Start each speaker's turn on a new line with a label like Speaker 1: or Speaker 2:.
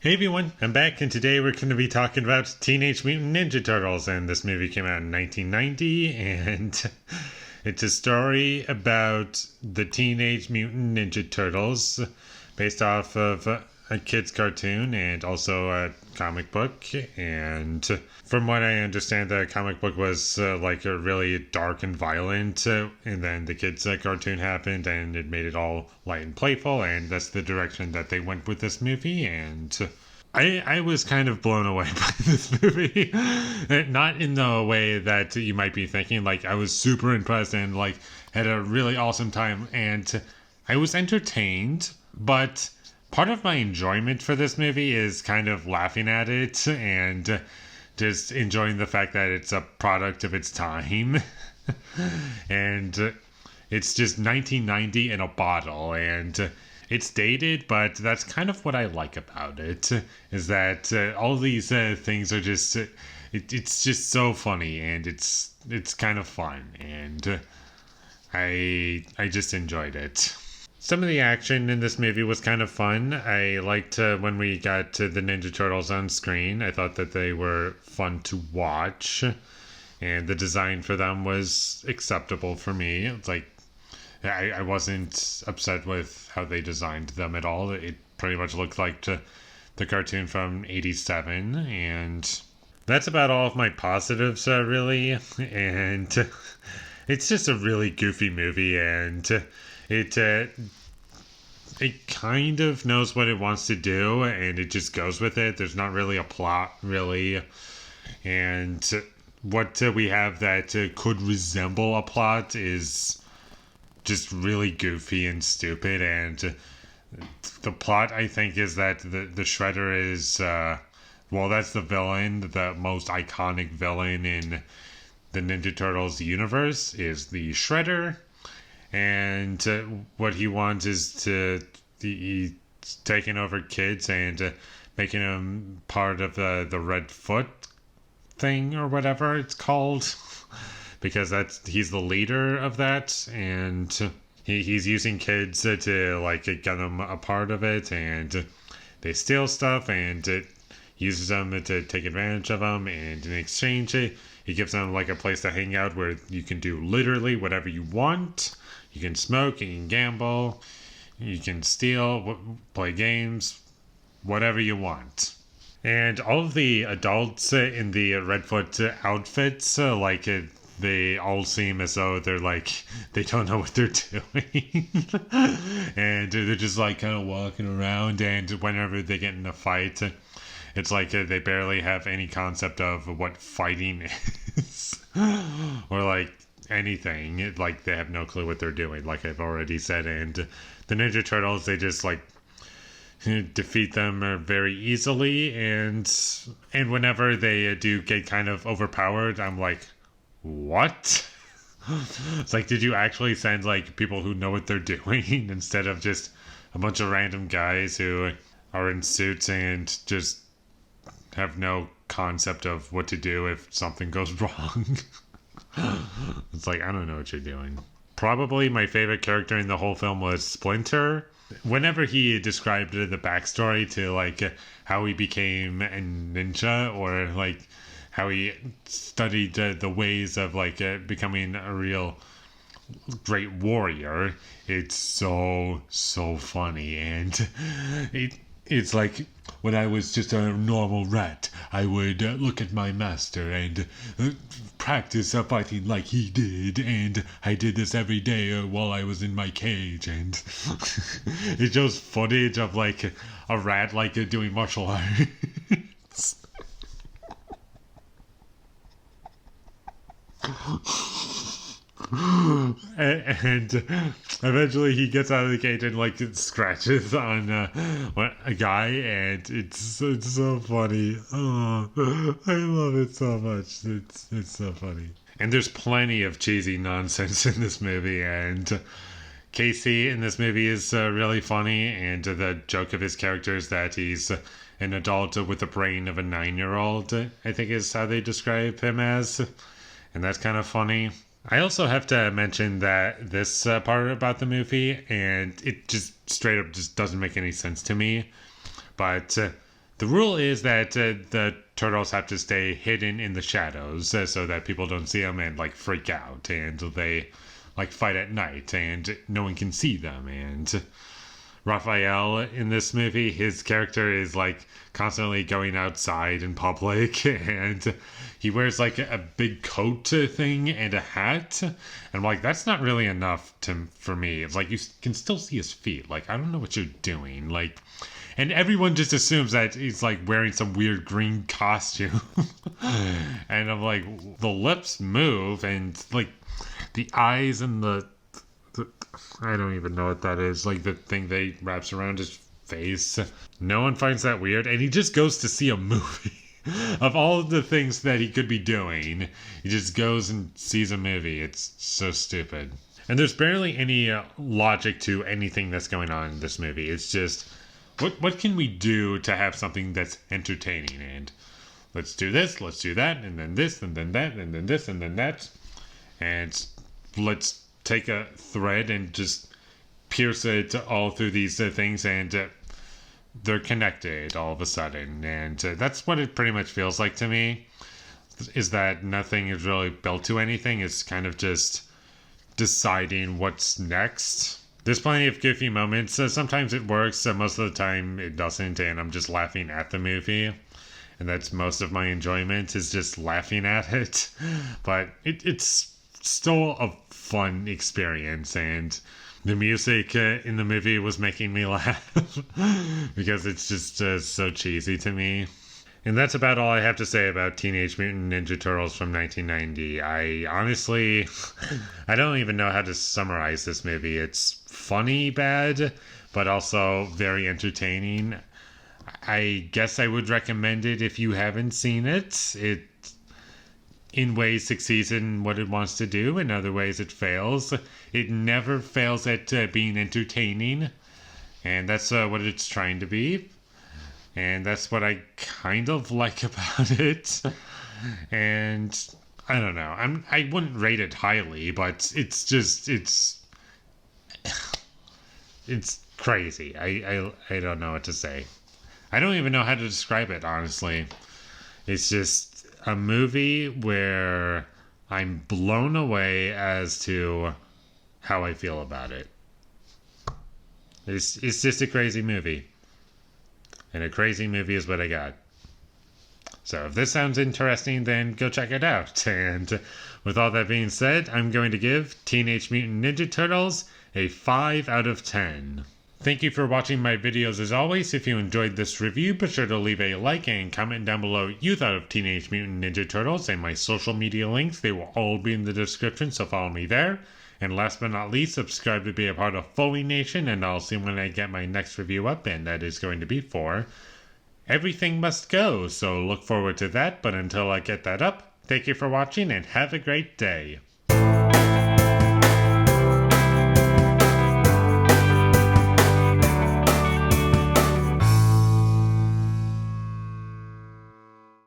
Speaker 1: Hey everyone, I'm back, and today we're going to be talking about Teenage Mutant Ninja Turtles. And this movie came out in 1990, and it's a story about the Teenage Mutant Ninja Turtles based off of a kid's cartoon and also a comic book. And from what I understand, the comic book was like a really dark and violent, and then the kids' cartoon happened and it made it all light and playful, and that's the direction that they went with this movie. And I was kind of blown away by this movie. Not in the way that you might be thinking. Like, I was super impressed and like had a really awesome time, and I was entertained, but part of my enjoyment for this movie is kind of laughing at it and just enjoying the fact that it's a product of its time. And it's just 1990 in a bottle, and it's dated, but that's kind of what I like about it, is that all these things are just it's just so funny, and it's kind of fun, and I just enjoyed it. Some of the action in this movie was kind of fun. I liked when we got the Ninja Turtles on screen. I thought that they were fun to watch, and the design for them was acceptable for me. It's like I wasn't upset with how they designed them at all. It pretty much looked like the cartoon from '87, and that's about all of my positives, really. And it's just a really goofy movie, and it kind of knows what it wants to do, and it just goes with it. There's not really a plot, really, and what we have that could resemble a plot is just really goofy and stupid. And the plot, I think, is that the Shredder is well, that's the villain. The most iconic villain in the Ninja Turtles universe is the Shredder, and what he wants is he's taking over kids and making them part of the Red Foot thing, or whatever it's called, because he's the leader of that, and he's using kids to like get them a part of it, and they steal stuff, and it uses them to take advantage of them, and in exchange he gives them like a place to hang out where you can do literally whatever you want. You can smoke, you can gamble, you can steal, play games, whatever you want. And all of the adults in the Redfoot outfits, they all seem as though they don't know what they're doing. And they're just like kind of walking around, and whenever they get in a fight, it's like they barely have any concept of what fighting is. Or like anything. Like, they have no clue what they're doing, like I've already said. And the Ninja Turtles, they just like defeat them very easily, and whenever they do get kind of overpowered, I'm like, what? It's like, did you actually send like people who know what they're doing instead of just a bunch of random guys who are in suits and just have no concept of what to do if something goes wrong? It's like, I don't know what you're doing. Probably my favorite character in the whole film was Splinter. Whenever he described the backstory to like how he became a ninja, or like how he studied the ways of like becoming a real great warrior, it's so funny. And it's like, when I was just a normal rat, I would look at my master and practice fighting like he did, and I did this every day while I was in my cage. And it shows footage of like a rat like doing martial arts. And eventually he gets out of the cage and like scratches on a guy, and it's so funny. Oh, I love it so much. It's so funny. And there's plenty of cheesy nonsense in this movie, and Casey in this movie is really funny, and the joke of his character is that he's an adult with the brain of a 9-year-old, I think is how they describe him as, and that's kind of funny. I also have to mention that this part about the movie, and it just straight up just doesn't make any sense to me, but The rule is that the turtles have to stay hidden in the shadows so that people don't see them and like freak out, and they like fight at night and no one can see them. And Raphael in this movie, his character is like constantly going outside in public and he wears like a big coat thing and a hat. And I'm like, that's not really enough for me. It's like you can still see his feet. Like, I don't know what you're doing. Like, and everyone just assumes that he's like wearing some weird green costume. And I'm like, the lips move and like the eyes and the I don't even know what that is. Like the thing they wraps around his face. No one finds that weird, and he just goes to see a movie. Of all of the things that he could be doing, he just goes and sees a movie. It's so stupid. And there's barely any logic to anything that's going on in this movie. It's just, what can we do to have something that's entertaining? And let's do this, let's do that, and then this, and then that, and then this, and then that. And let's take a thread and just pierce it all through these things, and they're connected all of a sudden. And that's what it pretty much feels like to me, is that nothing is really built to anything. It's kind of just deciding what's next. There's plenty of goofy moments. Sometimes it works, most of the time it doesn't, and I'm just laughing at the movie. And that's most of my enjoyment, is just laughing at it. But it's still a fun experience, and the music in the movie was making me laugh because it's just so cheesy to me. And that's about all I have to say about Teenage Mutant Ninja Turtles from 1990. I honestly, I don't even know how to summarize this movie. It's funny bad, but also very entertaining. I guess I would recommend it if you haven't seen it. It in ways succeeds in what it wants to do, in other ways it fails. It never fails at being entertaining, and that's what it's trying to be. And that's what I kind of like about it. And I don't know, I wouldn't rate it highly, but it's crazy. I don't know what to say. I don't even know how to describe it, honestly. It's just a movie where I'm blown away as to how I feel about it. It's just a crazy movie. And a crazy movie is what I got. So if this sounds interesting, then go check it out. And with all that being said, I'm going to give Teenage Mutant Ninja Turtles a 5 out of 10. Thank you for watching my videos as always. If you enjoyed this review, be sure to leave a like and comment down below what you thought of Teenage Mutant Ninja Turtles, and my social media links. They will all be in the description, so follow me there. And last but not least, subscribe to be a part of Foley Nation, and I'll see when I get my next review up, and that is going to be for Everything Must Go. So look forward to that, but until I get that up, thank you for watching and have a great day.